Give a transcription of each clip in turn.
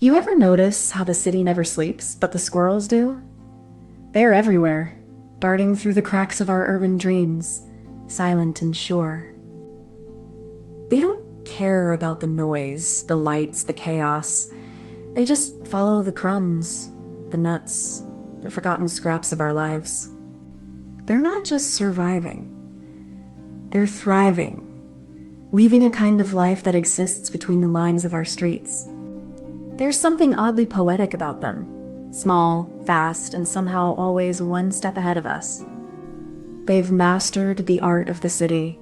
You ever notice how the city never sleeps, but the squirrels do? They're everywhere, darting through the cracks of our urban dreams, silent and sure. They don't care about the noise, the lights, the chaos. They just follow the crumbs, the nuts, the forgotten scraps of our lives. They're not just surviving. They're thriving, weaving a kind of life that exists between the lines of our streets. There's something oddly poetic about them. Small, fast, and somehow always one step ahead of us. They've mastered the art of the city.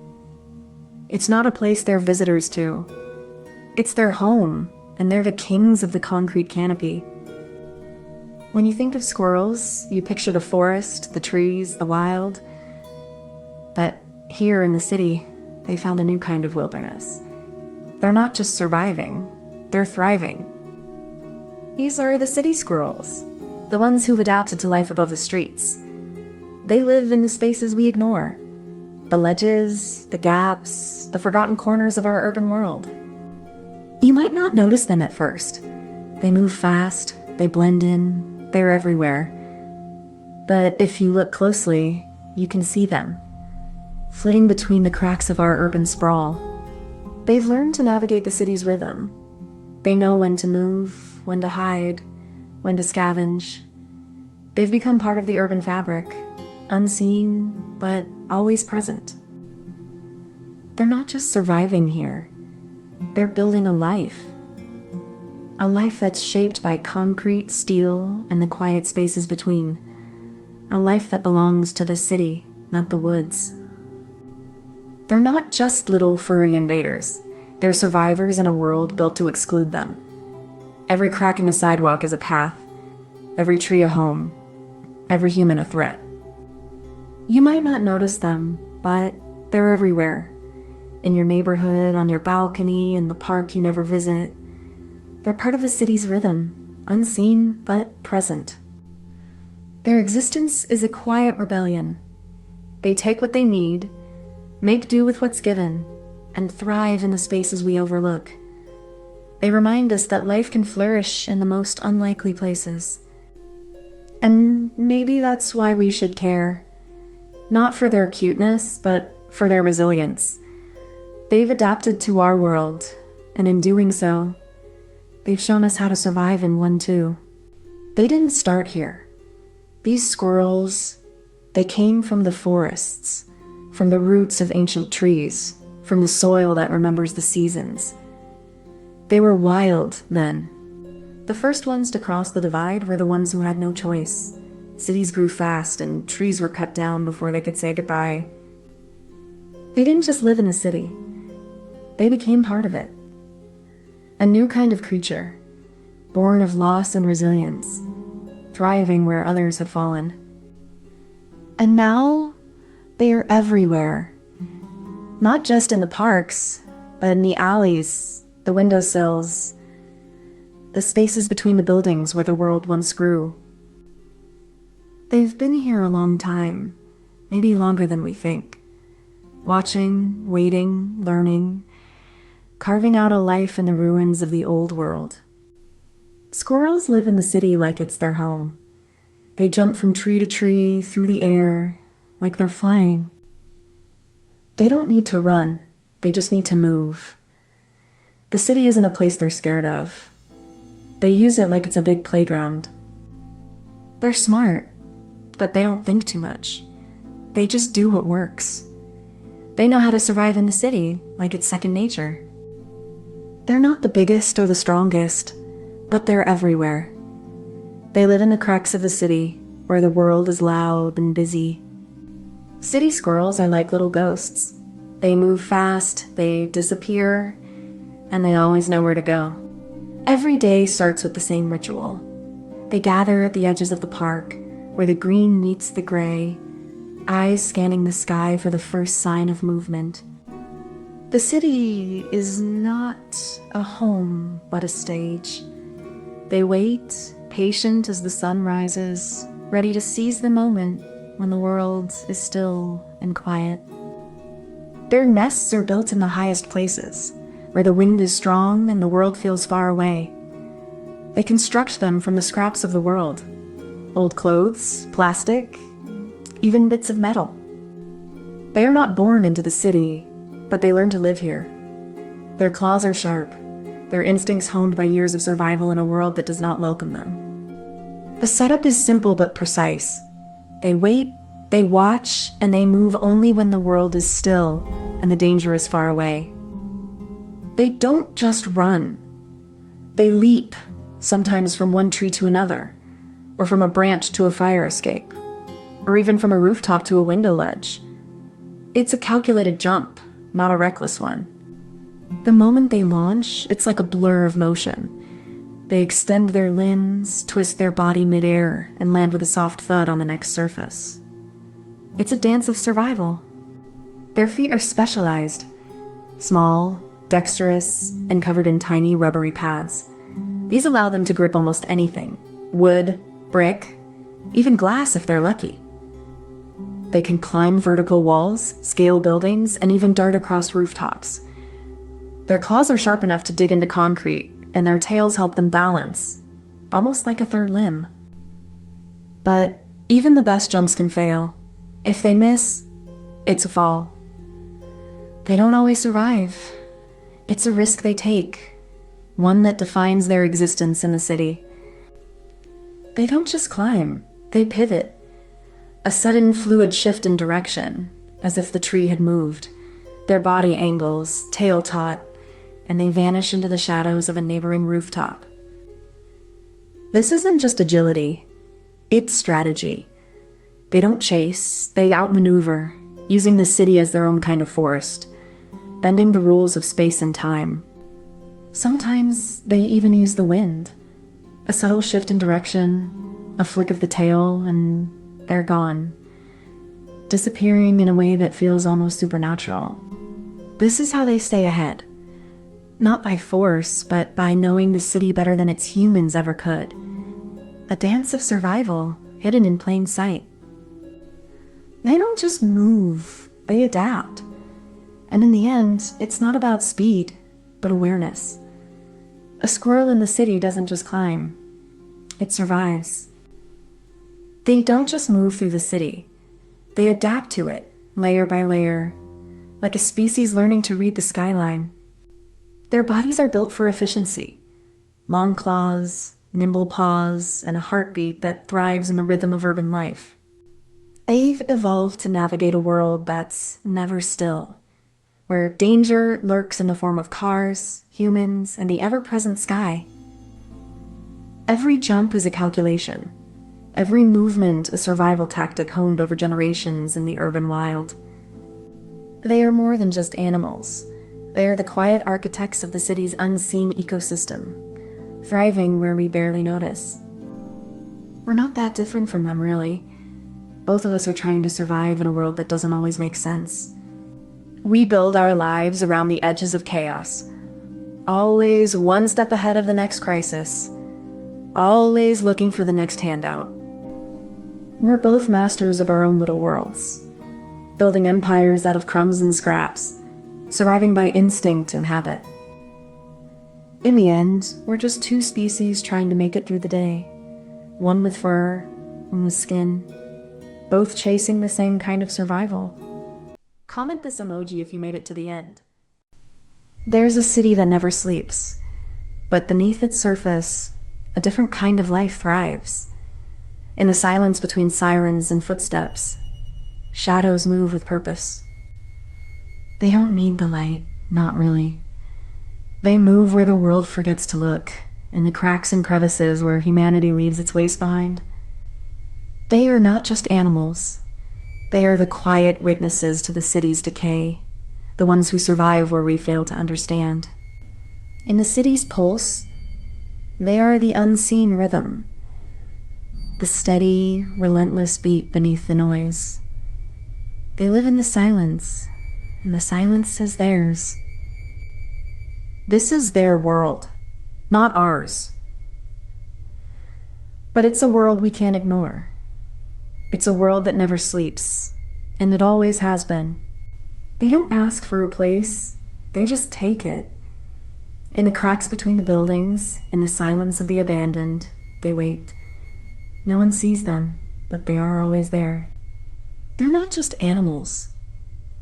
It's not a place they're visitors to. It's their home, and they're the kings of the concrete canopy. When you think of squirrels, you picture the forest, the trees, the wild. But here in the city, they found a new kind of wilderness. They're not just surviving, they're thriving. These are the city squirrels, the ones who've adapted to life above the streets. They live in the spaces we ignore, the ledges, the gaps, the forgotten corners of our urban world. You might not notice them at first. They move fast, they blend in, they're everywhere. But if you look closely, you can see them, flitting between the cracks of our urban sprawl. They've learned to navigate the city's rhythm. They know when to move, when to hide, when to scavenge. They've become part of the urban fabric, unseen, but always present. They're not just surviving here. They're building a life that's shaped by concrete, steel, and the quiet spaces between. A life that belongs to the city, not the woods. They're not just little furry invaders. They're survivors in a world built to exclude them. Every crack in the sidewalk is a path, every tree a home, every human a threat. You might not notice them, but they're everywhere. In your neighborhood, on your balcony, in the park you never visit. They're part of the city's rhythm, unseen but present. Their existence is a quiet rebellion. They take what they need, make do with what's given, and thrive in the spaces we overlook. They remind us that life can flourish in the most unlikely places. And maybe that's why we should care. Not for their cuteness, but for their resilience. They've adapted to our world, and in doing so, they've shown us how to survive in one too. They didn't start here. These squirrels, they came from the forests, from the roots of ancient trees, from the soil that remembers the seasons. They were wild then. The first ones to cross the divide were the ones who had no choice. Cities grew fast and trees were cut down before they could say goodbye. They didn't just live in a city. They became part of it. A new kind of creature, born of loss and resilience, thriving where others had fallen. And now, they are everywhere. Not just in the parks, but in the alleys, the windowsills, the spaces between the buildings where the world once grew. They've been here a long time, maybe longer than we think. Watching, waiting, learning, carving out a life in the ruins of the old world. Squirrels live in the city like it's their home. They jump from tree to tree, through the air, like they're flying. They don't need to run, they just need to move. The city isn't a place they're scared of. They use it like it's a big playground. They're smart, but they don't think too much. They just do what works. They know how to survive in the city, like it's second nature. They're not the biggest or the strongest, but they're everywhere. They live in the cracks of the city, where the world is loud and busy. City squirrels are like little ghosts. They move fast, they disappear, and they always know where to go. Every day starts with the same ritual. They gather at the edges of the park, where the green meets the gray, eyes scanning the sky for the first sign of movement. The city is not a home, but a stage. They wait, patient as the sun rises, ready to seize the moment when the world is still and quiet. Their nests are built in the highest places, where the wind is strong and the world feels far away. They construct them from the scraps of the world. Old clothes, plastic, even bits of metal. They are not born into the city, but they learn to live here. Their claws are sharp, their instincts honed by years of survival in a world that does not welcome them. The setup is simple but precise. They wait, they watch, and they move only when the world is still and the danger is far away. They don't just run. They leap, sometimes from one tree to another, or from a branch to a fire escape, or even from a rooftop to a window ledge. It's a calculated jump, not a reckless one. The moment they launch, it's like a blur of motion. They extend their limbs, twist their body midair, and land with a soft thud on the next surface. It's a dance of survival. Their feet are specialized, small, dexterous, and covered in tiny rubbery pads. These allow them to grip almost anything: wood, brick, even glass if they're lucky. They can climb vertical walls, scale buildings, and even dart across rooftops. Their claws are sharp enough to dig into concrete, and their tails help them balance, almost like a third limb. But even the best jumps can fail. If they miss, it's a fall. They don't always survive. It's a risk they take, one that defines their existence in the city. They don't just climb, they pivot. A sudden fluid shift in direction, as if the tree had moved. Their body angles, tail taut, and they vanish into the shadows of a neighboring rooftop. This isn't just agility, it's strategy. They don't chase, they outmaneuver, using the city as their own kind of forest, bending the rules of space and time. Sometimes they even use the wind. A subtle shift in direction, a flick of the tail, and they're gone, disappearing in a way that feels almost supernatural. This is how they stay ahead. Not by force, but by knowing the city better than its humans ever could. A dance of survival, hidden in plain sight. They don't just move, they adapt. And in the end, it's not about speed, but awareness. A squirrel in the city doesn't just climb, it survives. They don't just move through the city. They adapt to it, layer by layer, like a species learning to read the skyline. Their bodies are built for efficiency. Long claws, nimble paws, and a heartbeat that thrives in the rhythm of urban life. They've evolved to navigate a world that's never still, where danger lurks in the form of cars, humans, and the ever-present sky. Every jump is a calculation. Every movement a survival tactic honed over generations in the urban wild. They are more than just animals. They are the quiet architects of the city's unseen ecosystem, thriving where we barely notice. We're not that different from them, really. Both of us are trying to survive in a world that doesn't always make sense. We build our lives around the edges of chaos, always one step ahead of the next crisis, always looking for the next handout. We're both masters of our own little worlds, building empires out of crumbs and scraps, surviving by instinct and habit. In the end, we're just two species trying to make it through the day, one with fur, one with skin, both chasing the same kind of survival. Comment this emoji if you made it to the end. There's a city that never sleeps, but beneath its surface, a different kind of life thrives. In the silence between sirens and footsteps, shadows move with purpose. They don't need the light, not really. They move where the world forgets to look, in the cracks and crevices where humanity leaves its waste behind. They are not just animals. They are the quiet witnesses to the city's decay, the ones who survive where we fail to understand. In the city's pulse, they are the unseen rhythm, the steady, relentless beat beneath the noise. They live in the silence, and the silence is theirs. This is their world, not ours. But it's a world we can't ignore. It's a world that never sleeps, and it always has been. They don't ask for a place, they just take it. In the cracks between the buildings, in the silence of the abandoned, they wait. No one sees them, but they are always there. They're not just animals.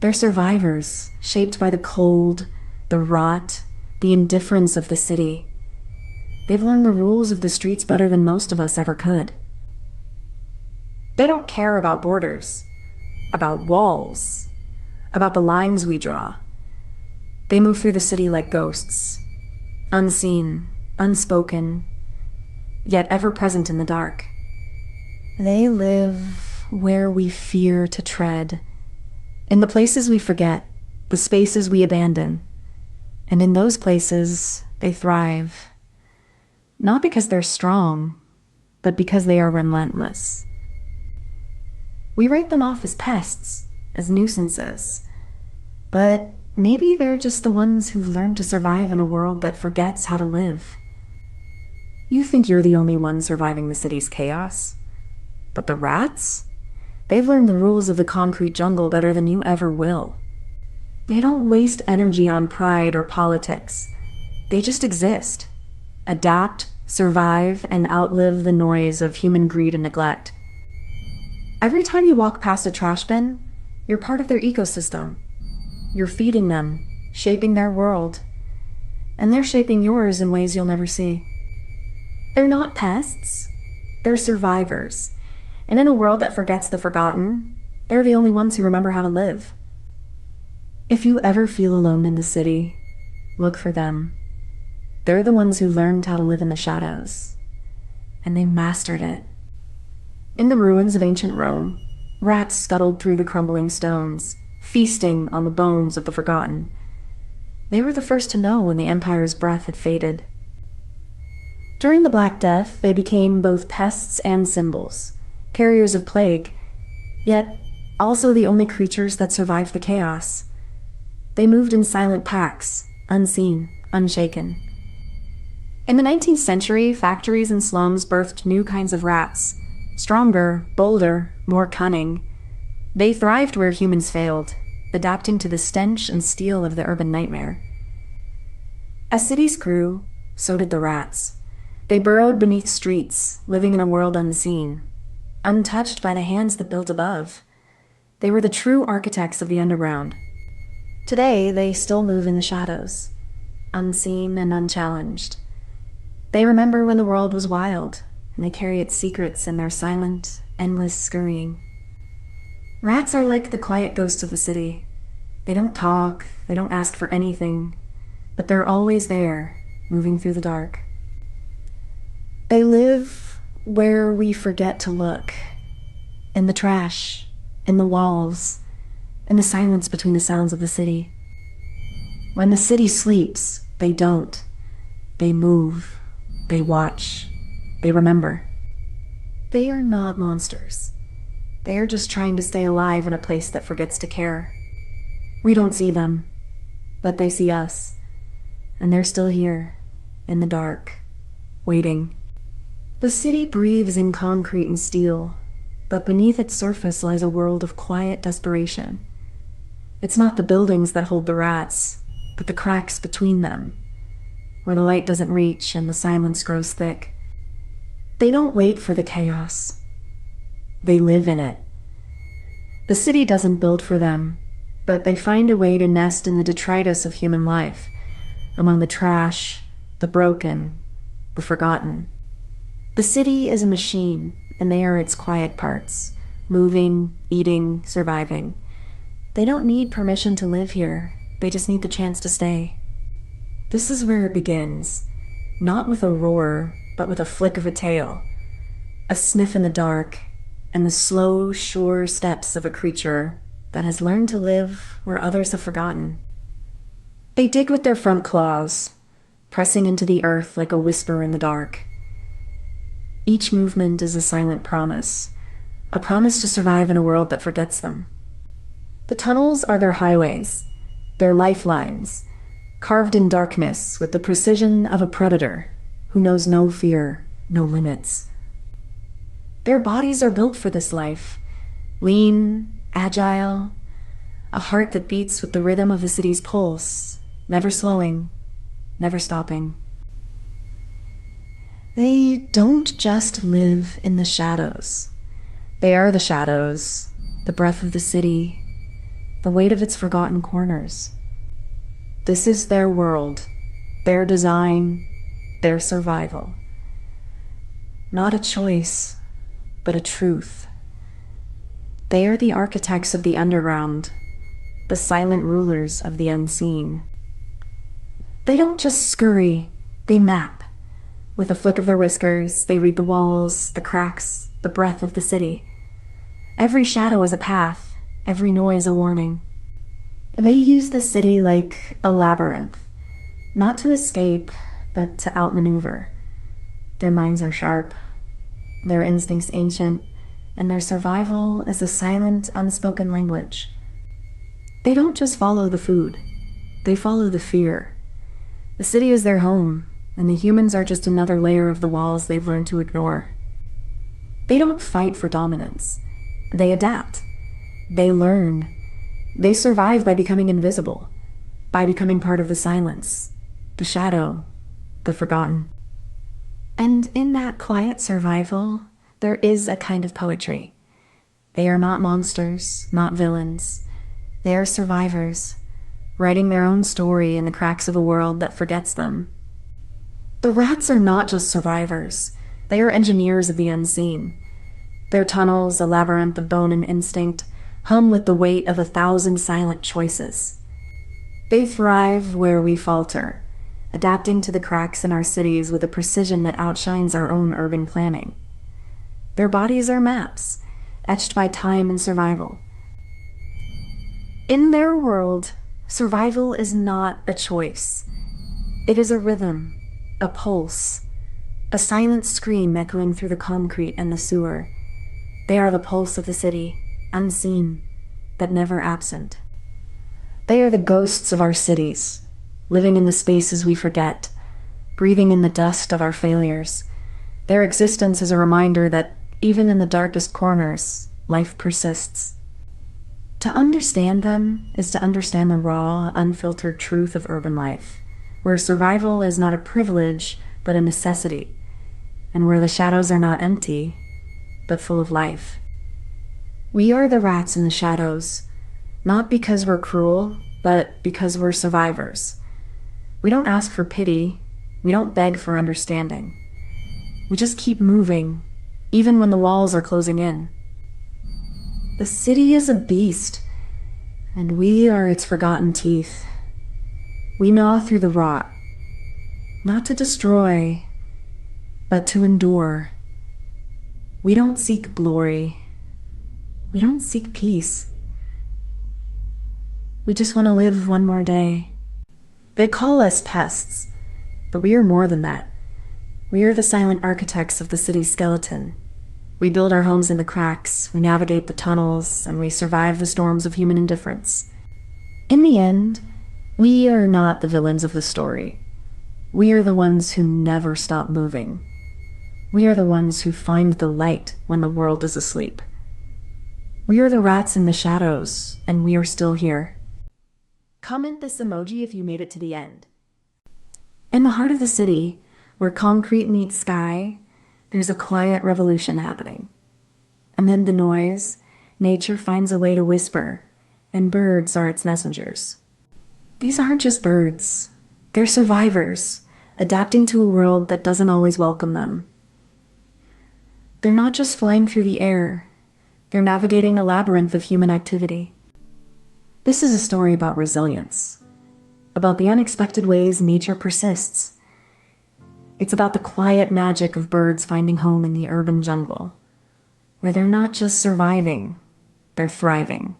They're survivors, shaped by the cold, the rot, the indifference of the city. They've learned the rules of the streets better than most of us ever could. They don't care about borders, about walls, about the lines we draw. They move through the city like ghosts, unseen, unspoken, yet ever present in the dark. They live where we fear to tread, in the places we forget, the spaces we abandon. And in those places, they thrive. Not because they're strong, but because they are relentless. We write them off as pests, as nuisances. But maybe they're just the ones who've learned to survive in a world that forgets how to live. You think you're the only one surviving the city's chaos? But the rats? They've learned the rules of the concrete jungle better than you ever will. They don't waste energy on pride or politics. They just exist, adapt, survive, and outlive the noise of human greed and neglect. Every time you walk past a trash bin, you're part of their ecosystem. You're feeding them, shaping their world, and they're shaping yours in ways you'll never see. They're not pests, they're survivors. And in a world that forgets the forgotten, they're the only ones who remember how to live. If you ever feel alone in the city, look for them. They're the ones who learned how to live in the shadows, and they mastered it. In the ruins of ancient Rome, rats scuttled through the crumbling stones, feasting on the bones of the forgotten. They were the first to know when the empire's breath had faded. During the Black Death, they became both pests and symbols, carriers of plague, yet also the only creatures that survived the chaos. They moved in silent packs, unseen, unshaken. In the 19th century, factories and slums birthed new kinds of rats, stronger, bolder, more cunning. They thrived where humans failed, adapting to the stench and steel of the urban nightmare. As cities grew, so did the rats. They burrowed beneath streets, living in a world unseen, untouched by the hands that built above. They were the true architects of the underground. Today, they still move in the shadows, unseen and unchallenged. They remember when the world was wild, and they carry its secrets in their silent, endless scurrying. Rats are like the quiet ghosts of the city. They don't talk, they don't ask for anything, but they're always there, moving through the dark. They live where we forget to look, in the trash, in the walls, in the silence between the sounds of the city. When the city sleeps, they don't. They move, they watch, they remember. They are not monsters. They are just trying to stay alive in a place that forgets to care. We don't see them, but they see us, and they're still here, in the dark, waiting. The city breathes in concrete and steel, but beneath its surface lies a world of quiet desperation. It's not the buildings that hold the rats, but the cracks between them, where the light doesn't reach and the silence grows thick. They don't wait for the chaos. They live in it. The city doesn't build for them, but they find a way to nest in the detritus of human life, among the trash, the broken, the forgotten. The city is a machine, and they are its quiet parts, moving, eating, surviving. They don't need permission to live here, they just need the chance to stay. This is where it begins, not with a roar, but with a flick of a tail, a sniff in the dark, and the slow, sure steps of a creature that has learned to live where others have forgotten. They dig with their front claws, pressing into the earth like a whisper in the dark. Each movement is a silent promise, a promise to survive in a world that forgets them. The tunnels are their highways, their lifelines, carved in darkness with the precision of a predator who knows no fear, no limits. Their bodies are built for this life, lean, agile, a heart that beats with the rhythm of the city's pulse, never slowing, never stopping. They don't just live in the shadows. They are the shadows, the breath of the city, the weight of its forgotten corners. This is their world, their design, their survival. Not a choice, but a truth. They are the architects of the underground, the silent rulers of the unseen. They don't just scurry, they map. With a flick of their whiskers, they read the walls, the cracks, the breath of the city. Every shadow is a path, every noise a warning. They use the city like a labyrinth, not to escape, but to outmaneuver. Their minds are sharp, their instincts ancient, and their survival is a silent, unspoken language. They don't just follow the food, they follow the fear. The city is their home, and the humans are just another layer of the walls they've learned to ignore. They don't fight for dominance. They adapt. They learn. They survive by becoming invisible, by becoming part of the silence, the shadow, the forgotten. And in that quiet survival, there is a kind of poetry. They are not monsters, not villains. They are survivors, writing their own story in the cracks of a world that forgets them. The rats are not just survivors. They are engineers of the unseen. Their tunnels, a labyrinth of bone and instinct, hum with the weight of 1,000 silent choices. They thrive where we falter, adapting to the cracks in our cities with a precision that outshines our own urban planning. Their bodies are maps, etched by time and survival. In their world, survival is not a choice. It is a rhythm, a pulse, a silent scream echoing through the concrete and the sewer. They are the pulse of the city, unseen, but never absent. They are the ghosts of our cities, living in the spaces we forget, breathing in the dust of our failures. Their existence is a reminder that even in the darkest corners, life persists. To understand them is to understand the raw, unfiltered truth of urban life, where survival is not a privilege, but a necessity, and where the shadows are not empty, but full of life. We are the rats in the shadows, not because we're cruel, but because we're survivors. We don't ask for pity, we don't beg for understanding. We just keep moving, even when the walls are closing in. The city is a beast, and we are its forgotten teeth. We gnaw through the rot, not to destroy, but to endure. We don't seek glory. We don't seek peace. We just want to live one more day. They call us pests, but we are more than that. We are the silent architects of the city's skeleton. We build our homes in the cracks, we navigate the tunnels, and we survive the storms of human indifference. In the end, we are not the villains of the story. We are the ones who never stop moving. We are the ones who find the light when the world is asleep. We are the rats in the shadows, and we are still here. Comment this emoji if you made it to the end. In the heart of the city, where concrete meets sky, there's a quiet revolution happening. Amid the noise, nature finds a way to whisper, and birds are its messengers. These aren't just birds. They're survivors, adapting to a world that doesn't always welcome them. They're not just flying through the air. They're navigating a labyrinth of human activity. This is a story about resilience, about the unexpected ways nature persists. It's about the quiet magic of birds finding home in the urban jungle, where they're not just surviving, they're thriving.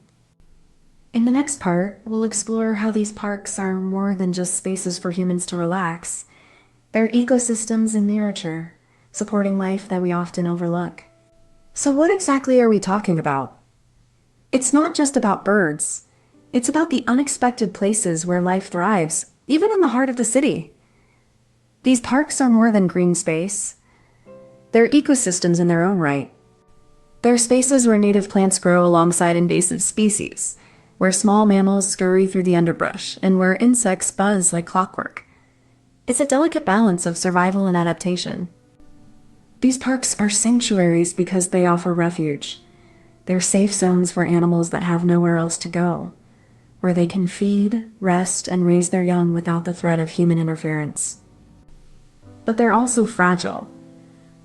In the next part, we'll explore how these parks are more than just spaces for humans to relax. They're ecosystems in miniature, supporting life that we often overlook. So what exactly are we talking about? It's not just about birds. It's about the unexpected places where life thrives, even in the heart of the city. These parks are more than green space. They're ecosystems in their own right. They're spaces where native plants grow alongside invasive species, where small mammals scurry through the underbrush, and where insects buzz like clockwork. It's a delicate balance of survival and adaptation. These parks are sanctuaries because they offer refuge. They're safe zones for animals that have nowhere else to go, where they can feed, rest, and raise their young without the threat of human interference. But they're also fragile.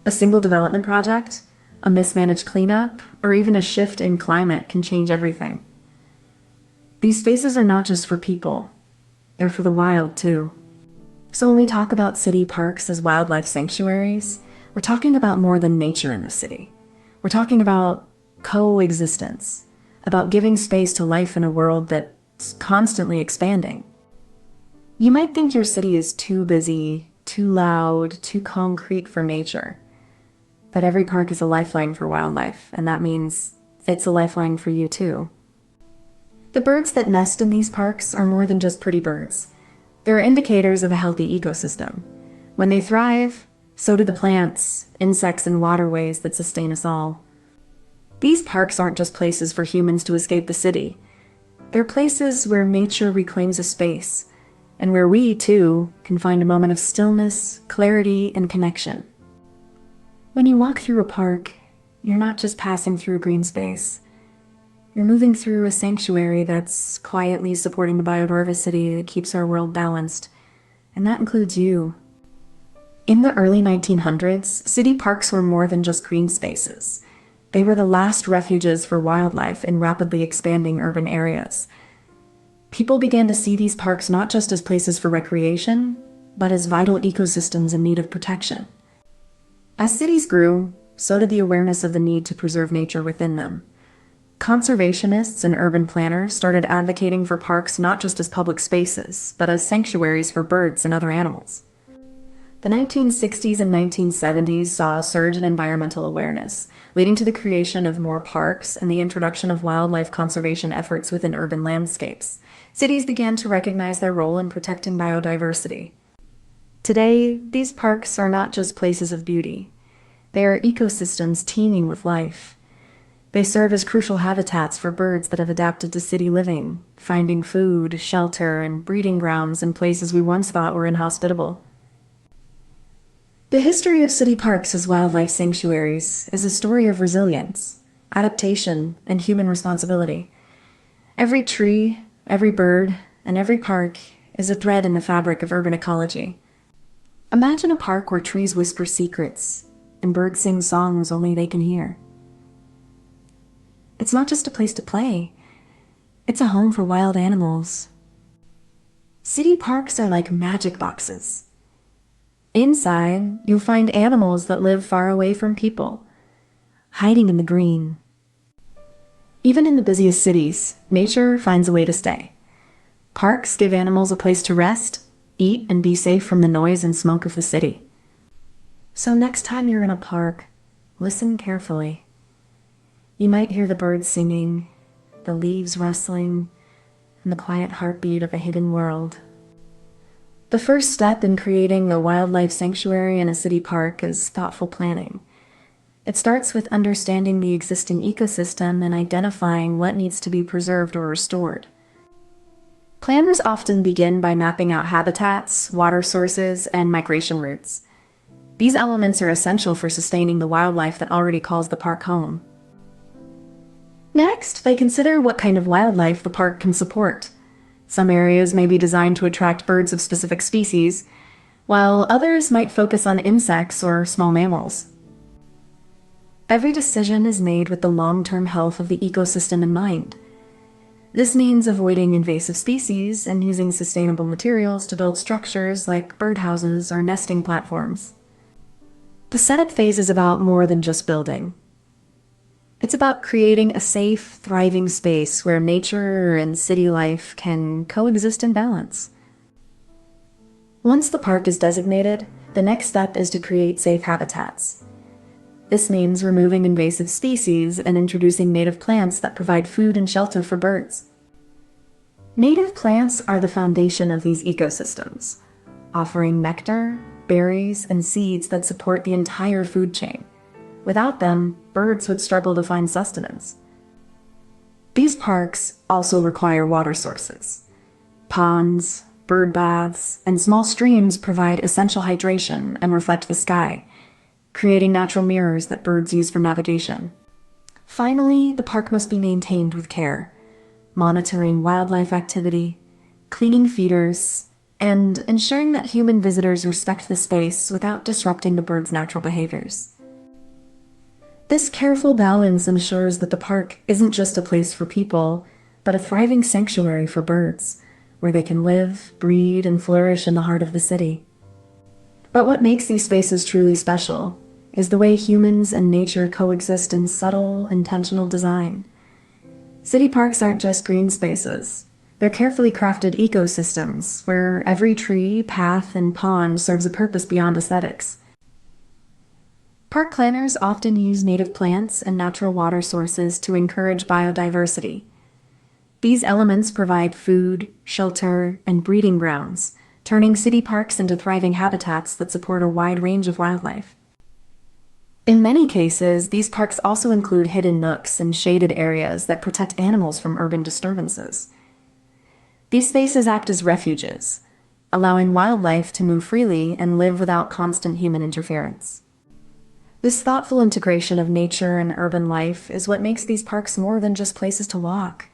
A single development project, a mismanaged cleanup, or even a shift in climate can change everything. These spaces are not just for people, they're for the wild too. So when we talk about city parks as wildlife sanctuaries, we're talking about more than nature in the city. We're talking about coexistence, about giving space to life in a world that's constantly expanding. You might think your city is too busy, too loud, too concrete for nature. But every park is a lifeline for wildlife, and that means it's a lifeline for you too. The birds that nest in these parks are more than just pretty birds. They're indicators of a healthy ecosystem. When they thrive, so do the plants, insects, and waterways that sustain us all. These parks aren't just places for humans to escape the city. They're places where nature reclaims a space, and where we, too, can find a moment of stillness, clarity, and connection. When you walk through a park, you're not just passing through a green space. You're moving through a sanctuary that's quietly supporting the biodiversity that keeps our world balanced, and that includes you. In the early 1900s, city parks were more than just green spaces. They were the last refuges for wildlife in rapidly expanding urban areas. People began to see these parks not just as places for recreation, but as vital ecosystems in need of protection. As cities grew, so did the awareness of the need to preserve nature within them. Conservationists and urban planners started advocating for parks not just as public spaces, but as sanctuaries for birds and other animals. The 1960s and 1970s saw a surge in environmental awareness, leading to the creation of more parks and the introduction of wildlife conservation efforts within urban landscapes. Cities began to recognize their role in protecting biodiversity. Today, these parks are not just places of beauty. They are ecosystems teeming with life. They serve as crucial habitats for birds that have adapted to city living, finding food, shelter, and breeding grounds in places we once thought were inhospitable. The history of city parks as wildlife sanctuaries is a story of resilience, adaptation, and human responsibility. Every tree, every bird, and every park is a thread in the fabric of urban ecology. Imagine a park where trees whisper secrets and birds sing songs only they can hear. It's not just a place to play. It's a home for wild animals. City parks are like magic boxes. Inside, you'll find animals that live far away from people, hiding in the green. Even in the busiest cities, nature finds a way to stay. Parks give animals a place to rest, eat, and be safe from the noise and smoke of the city. So next time you're in a park, listen carefully. You might hear the birds singing, the leaves rustling, and the quiet heartbeat of a hidden world. The first step in creating a wildlife sanctuary in a city park is thoughtful planning. It starts with understanding the existing ecosystem and identifying what needs to be preserved or restored. Planners often begin by mapping out habitats, water sources, and migration routes. These elements are essential for sustaining the wildlife that already calls the park home. Next, they consider what kind of wildlife the park can support. Some areas may be designed to attract birds of specific species, while others might focus on insects or small mammals. Every decision is made with the long-term health of the ecosystem in mind. This means avoiding invasive species and using sustainable materials to build structures like birdhouses or nesting platforms. The setup phase is about more than just building. It's about creating a safe, thriving space where nature and city life can coexist in balance. Once the park is designated, the next step is to create safe habitats. This means removing invasive species and introducing native plants that provide food and shelter for birds. Native plants are the foundation of these ecosystems, offering nectar, berries, and seeds that support the entire food chain. Without them, birds would struggle to find sustenance. These parks also require water sources. Ponds, Bird baths and small streams provide essential hydration and reflect the sky, creating natural mirrors that birds use for navigation. Finally, the park must be maintained with care, monitoring wildlife activity, cleaning feeders, and ensuring that human visitors respect the space without disrupting the birds' natural behaviors. This careful balance ensures that the park isn't just a place for people, but a thriving sanctuary for birds, where they can live, breed, and flourish in the heart of the city. But what makes these spaces truly special is the way humans and nature coexist in subtle, intentional design. City parks aren't just green spaces. They're carefully crafted ecosystems where every tree, path, and pond serves a purpose beyond aesthetics. Park planners often use native plants and natural water sources to encourage biodiversity. These elements provide food, shelter, and breeding grounds, turning city parks into thriving habitats that support a wide range of wildlife. In many cases, these parks also include hidden nooks and shaded areas that protect animals from urban disturbances. These spaces act as refuges, allowing wildlife to move freely and live without constant human interference. This thoughtful integration of nature and urban life is what makes these parks more than just places to walk.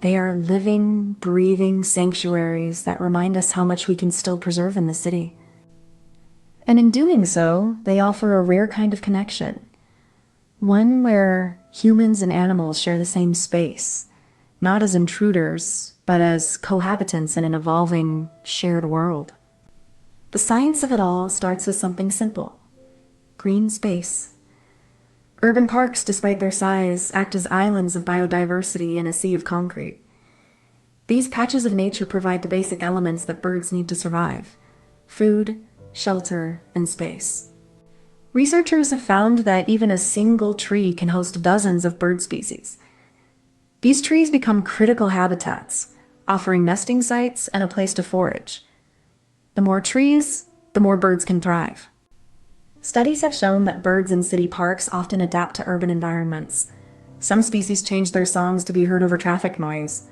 They are living, breathing sanctuaries that remind us how much we can still preserve in the city. And in doing so, they offer a rare kind of connection, one where humans and animals share the same space, not as intruders, but as cohabitants in an evolving, shared world. The science of it all starts with something simple: green space. Urban parks, despite their size, act as islands of biodiversity in a sea of concrete. These patches of nature provide the basic elements that birds need to survive: food, shelter, and space. Researchers have found that even a single tree can host dozens of bird species. These trees become critical habitats, offering nesting sites and a place to forage. The more trees, the more birds can thrive. Studies have shown that birds in city parks often adapt to urban environments. Some species change their songs to be heard over traffic noise.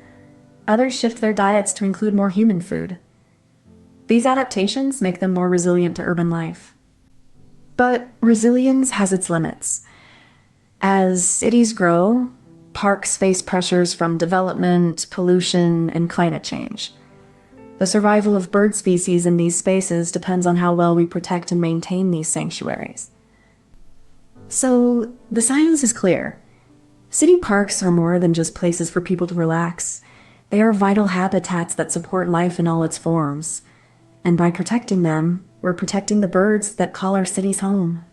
Others shift their diets to include more human food. These adaptations make them more resilient to urban life. But resilience has its limits. As cities grow, parks face pressures from development, pollution, and climate change. The survival of bird species in these spaces depends on how well we protect and maintain these sanctuaries. So, the science is clear. City parks are more than just places for people to relax. They are vital habitats that support life in all its forms. And by protecting them, we're protecting the birds that call our cities home.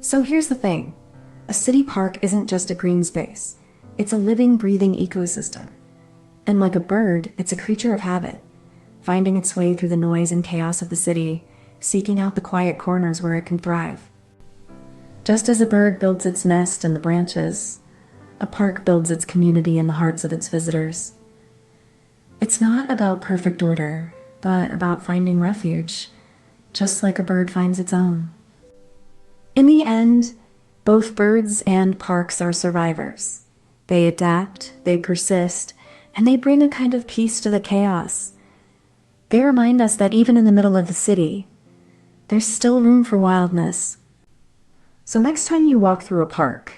So here's the thing. A city park isn't just a green space. It's a living, breathing ecosystem. And like a bird, it's a creature of habit, finding its way through the noise and chaos of the city, seeking out the quiet corners where it can thrive. Just as a bird builds its nest in the branches, a park builds its community in the hearts of its visitors. It's not about perfect order, but about finding refuge, just like a bird finds its own. In the end, both birds and parks are survivors. They adapt, they persist, and they bring a kind of peace to the chaos. They remind us that even in the middle of the city, there's still room for wildness. So next time you walk through a park,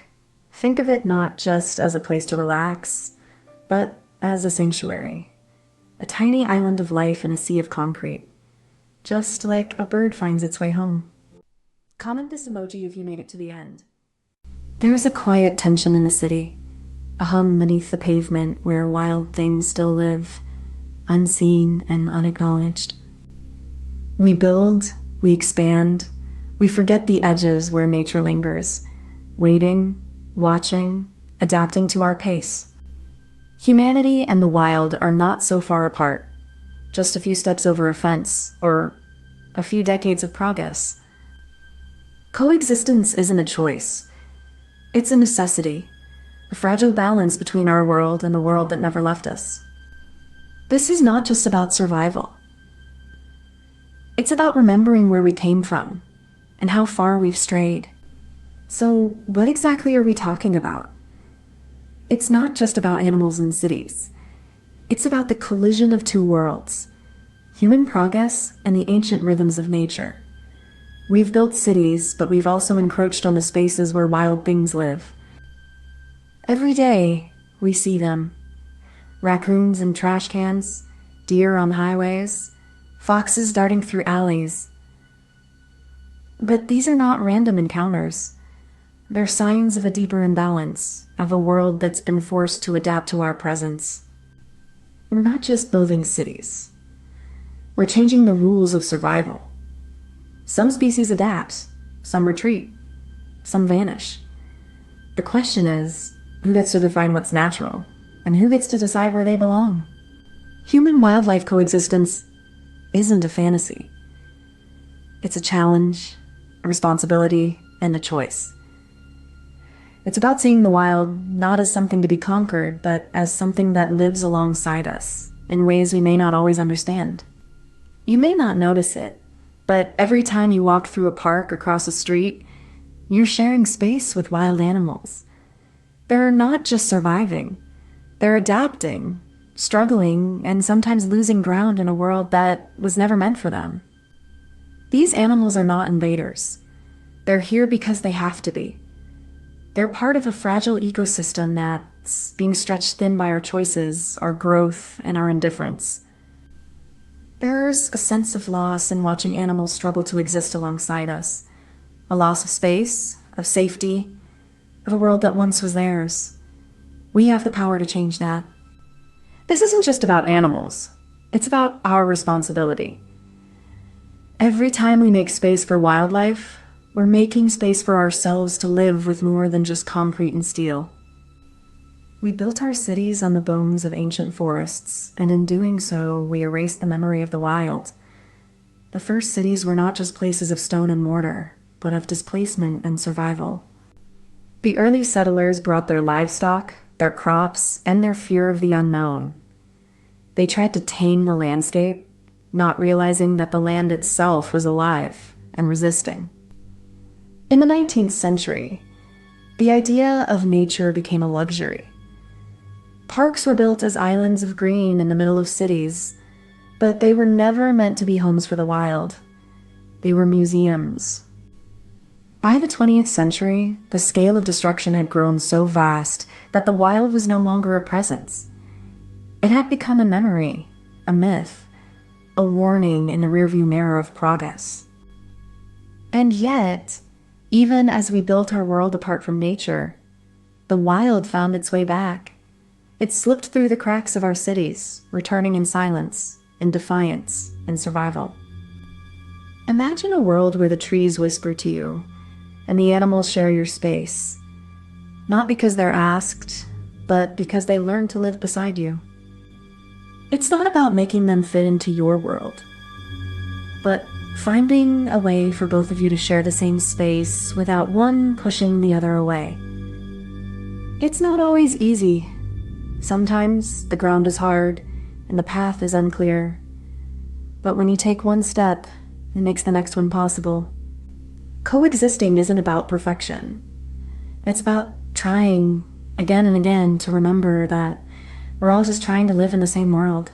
think of it not just as a place to relax, but as a sanctuary. A tiny island of life in a sea of concrete, just like a bird finds its way home. Comment this emoji if you made it to the end. There is a quiet tension in the city, a hum beneath the pavement where wild things still live, unseen and unacknowledged. We build, we expand, we forget the edges where nature lingers, waiting, watching, adapting to our pace. Humanity and the wild are not so far apart, just a few steps over a fence, or a few decades of progress. Coexistence isn't a choice. It's a necessity, a fragile balance between our world and the world that never left us. This is not just about survival. It's about remembering where we came from and how far we've strayed. So, what exactly are we talking about? It's not just about animals and cities. It's about the collision of two worlds, human progress and the ancient rhythms of nature. We've built cities, but we've also encroached on the spaces where wild things live. Every day, we see them. Raccoons in trash cans, deer on highways, foxes darting through alleys. But these are not random encounters. They're signs of a deeper imbalance, of a world that's been forced to adapt to our presence. We're not just building cities. We're changing the rules of survival. Some species adapt, some retreat, some vanish. The question is, who gets to define what's natural, and who gets to decide where they belong? Human-wildlife coexistence isn't a fantasy. It's a challenge, a responsibility, and a choice. It's about seeing the wild not as something to be conquered, but as something that lives alongside us in ways we may not always understand. You may not notice it, but every time you walk through a park or cross a street, you're sharing space with wild animals. They're not just surviving. They're adapting, struggling, and sometimes losing ground in a world that was never meant for them. These animals are not invaders. They're here because they have to be. They're part of a fragile ecosystem that's being stretched thin by our choices, our growth, and our indifference. There's a sense of loss in watching animals struggle to exist alongside us. A loss of space, of safety, of a world that once was theirs. We have the power to change that. This isn't just about animals. It's about our responsibility. Every time we make space for wildlife, we're making space for ourselves to live with more than just concrete and steel. We built our cities on the bones of ancient forests, and in doing so, we erased the memory of the wild. The first cities were not just places of stone and mortar, but of displacement and survival. The early settlers brought their livestock, their crops, and their fear of the unknown. They tried to tame the landscape, not realizing that the land itself was alive and resisting. In the 19th century, the idea of nature became a luxury. Parks were built as islands of green in the middle of cities, but they were never meant to be homes for the wild. They were museums. By the 20th century, the scale of destruction had grown so vast that the wild was no longer a presence. It had become a memory, a myth, a warning in the rearview mirror of progress. And yet, even as we built our world apart from nature, the wild found its way back. It slipped through the cracks of our cities, returning in silence, in defiance, in survival. Imagine a world where the trees whisper to you, and the animals share your space, not because they're asked, but because they learn to live beside you. It's not about making them fit into your world, but finding a way for both of you to share the same space without one pushing the other away. It's not always easy. Sometimes the ground is hard and the path is unclear. But when you take one step, it makes the next one possible. Coexisting isn't about perfection. It's about trying again and again to remember that we're all just trying to live in the same world.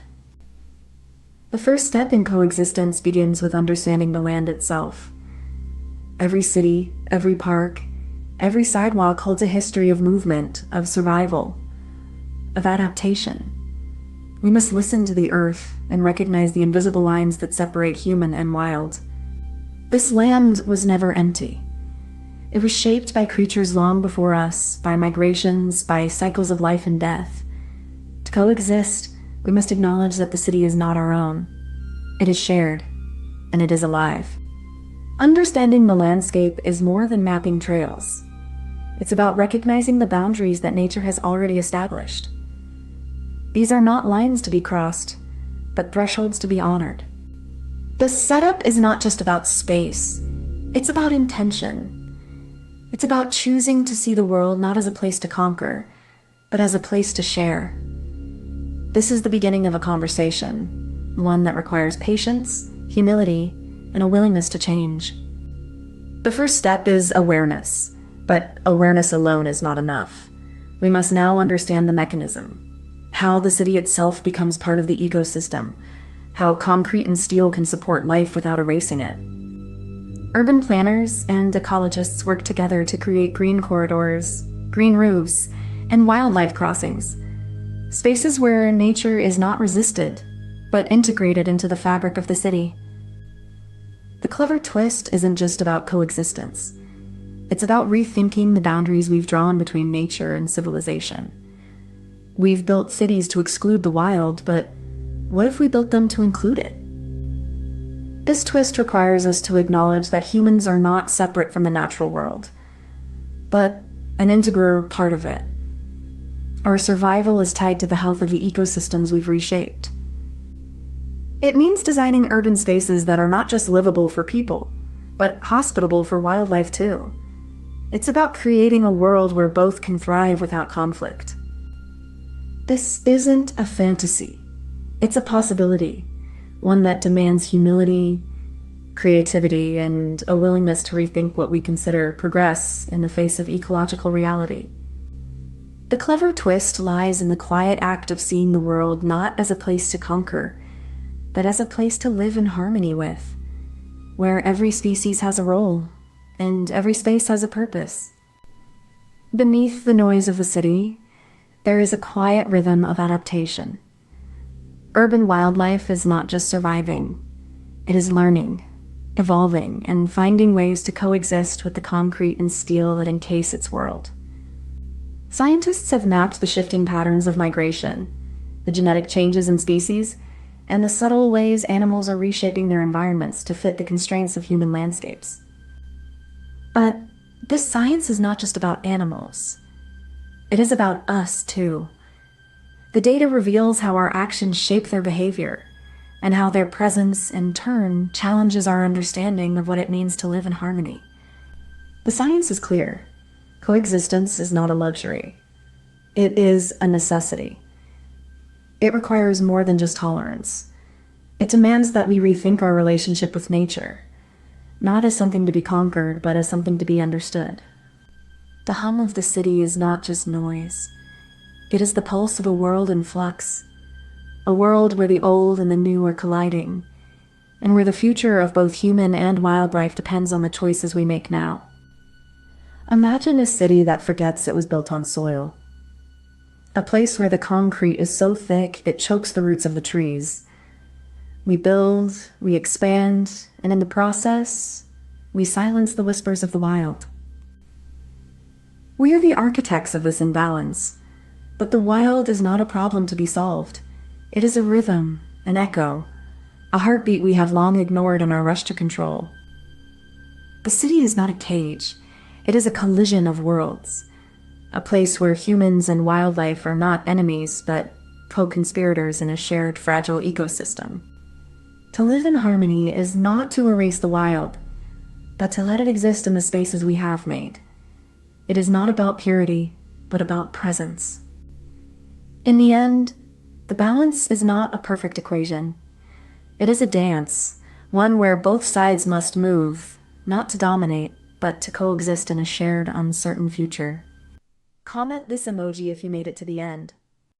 The first step in coexistence begins with understanding the land itself. Every city, every park, every sidewalk holds a history of movement, of survival, of adaptation. We must listen to the earth and recognize the invisible lines that separate human and wild. This land was never empty. It was shaped by creatures long before us, by migrations, by cycles of life and death. To coexist, we must acknowledge that the city is not our own. It is shared, and it is alive. Understanding the landscape is more than mapping trails. It's about recognizing the boundaries that nature has already established. These are not lines to be crossed, but thresholds to be honored. The setup is not just about space. It's about intention. It's about choosing to see the world not as a place to conquer, but as a place to share. This is the beginning of a conversation, one that requires patience, humility, and a willingness to change. The first step is awareness, but awareness alone is not enough. We must now understand the mechanism, how the city itself becomes part of the ecosystem, how concrete and steel can support life without erasing it. Urban planners and ecologists work together to create green corridors, green roofs, and wildlife crossings, spaces where nature is not resisted, but integrated into the fabric of the city. The clever twist isn't just about coexistence. It's about rethinking the boundaries we've drawn between nature and civilization. We've built cities to exclude the wild, but what if we built them to include it? This twist requires us to acknowledge that humans are not separate from the natural world, but an integral part of it. Our survival is tied to the health of the ecosystems we've reshaped. It means designing urban spaces that are not just livable for people, but hospitable for wildlife too. It's about creating a world where both can thrive without conflict. This isn't a fantasy. It's a possibility, one that demands humility, creativity, and a willingness to rethink what we consider progress in the face of ecological reality. The clever twist lies in the quiet act of seeing the world not as a place to conquer, but as a place to live in harmony with, where every species has a role, and every space has a purpose. Beneath the noise of the city, there is a quiet rhythm of adaptation. Urban wildlife is not just surviving, it is learning, evolving, and finding ways to coexist with the concrete and steel that encase its world. Scientists have mapped the shifting patterns of migration, the genetic changes in species, and the subtle ways animals are reshaping their environments to fit the constraints of human landscapes. But this science is not just about animals. It is about us, too. The data reveals how our actions shape their behavior, and how their presence, in turn, challenges our understanding of what it means to live in harmony. The science is clear. Coexistence is not a luxury. It is a necessity. It requires more than just tolerance. It demands that we rethink our relationship with nature, not as something to be conquered, but as something to be understood. The hum of the city is not just noise. It is the pulse of a world in flux, a world where the old and the new are colliding, and where the future of both human and wildlife depends on the choices we make now. Imagine a city that forgets it was built on soil. A place where the concrete is so thick it chokes the roots of the trees. We build, we expand, and in the process, we silence the whispers of the wild. We are the architects of this imbalance, but the wild is not a problem to be solved. It is a rhythm, an echo, a heartbeat we have long ignored in our rush to control. The city is not a cage. It is a collision of worlds, a place where humans and wildlife are not enemies, but co-conspirators in a shared fragile ecosystem. To live in harmony is not to erase the wild, but to let it exist in the spaces we have made. It is not about purity, but about presence. In the end, the balance is not a perfect equation. It is a dance, one where both sides must move, not to dominate, but to coexist in a shared, uncertain future. Comment this emoji if you made it to the end.